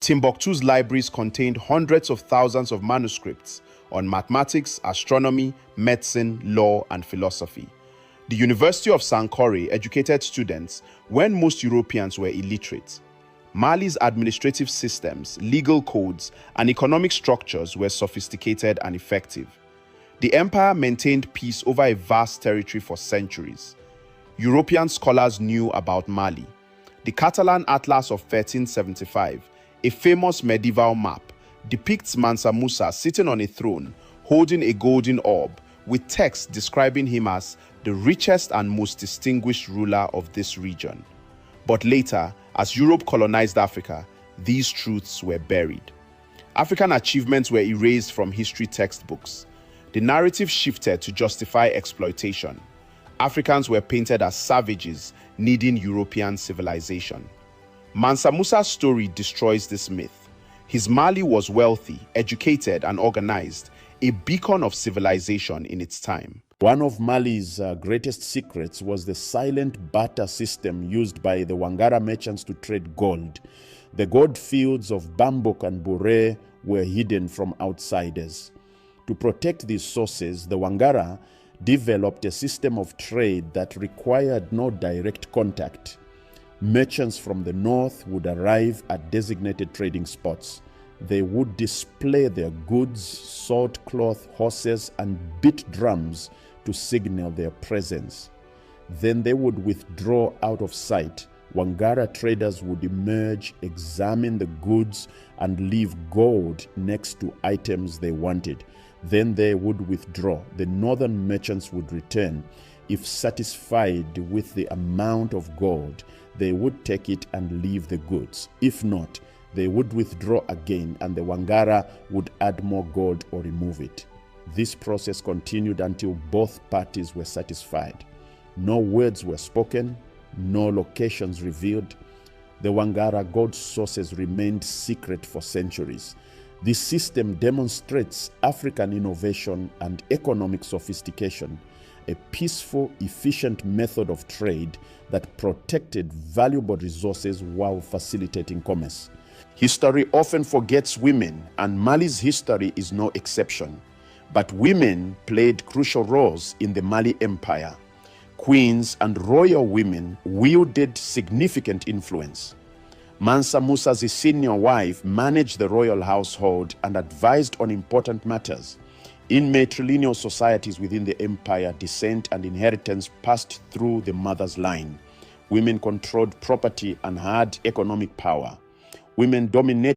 Timbuktu's libraries contained hundreds of thousands of manuscripts on mathematics, astronomy, medicine, law, and philosophy. The University of Sankore educated students when most Europeans were illiterate. Mali's administrative systems, legal codes, and economic structures were sophisticated and effective. The empire maintained peace over a vast territory for centuries. European scholars knew about Mali. The Catalan Atlas of 1375, a famous medieval map, depicts Mansa Musa sitting on a throne, holding a golden orb, with text describing him as the richest and most distinguished ruler of this region. But later, as Europe colonized Africa, these truths were buried. African achievements were erased from history textbooks. The narrative shifted to justify exploitation. Africans were painted as savages needing European civilization. Mansa Musa's story destroys this myth. His Mali was wealthy, educated, and organized, a beacon of civilization in its time. One of Mali's greatest secrets was the silent barter system used by the Wangara merchants to trade gold. The gold fields of Bambouk and Bure were hidden from outsiders. To protect these sources, the Wangara developed a system of trade that required no direct contact. Merchants from the north would arrive at designated trading spots. They would display their goods, salt cloth, horses, and beat drums to signal their presence. Then they would withdraw out of sight. Wangara traders would emerge, examine the goods, and leave gold next to items they wanted. Then they would withdraw. The northern merchants would return. If satisfied with the amount of gold, they would take it and leave the goods. If not, they would withdraw again, and the Wangara would add more gold or remove it. This process continued until both parties were satisfied. No words were spoken, no locations revealed. The Wangara gold sources remained secret for centuries. This system demonstrates African innovation and economic sophistication, a peaceful, efficient method of trade that protected valuable resources while facilitating commerce. History often forgets women, and Mali's history is no exception. But women played crucial roles in the Mali Empire. Queens and royal women wielded significant influence. Mansa Musa's senior wife managed the royal household and advised on important matters. In matrilineal societies within the empire, descent and inheritance passed through the mother's line. Women controlled property and had economic power. Women dominated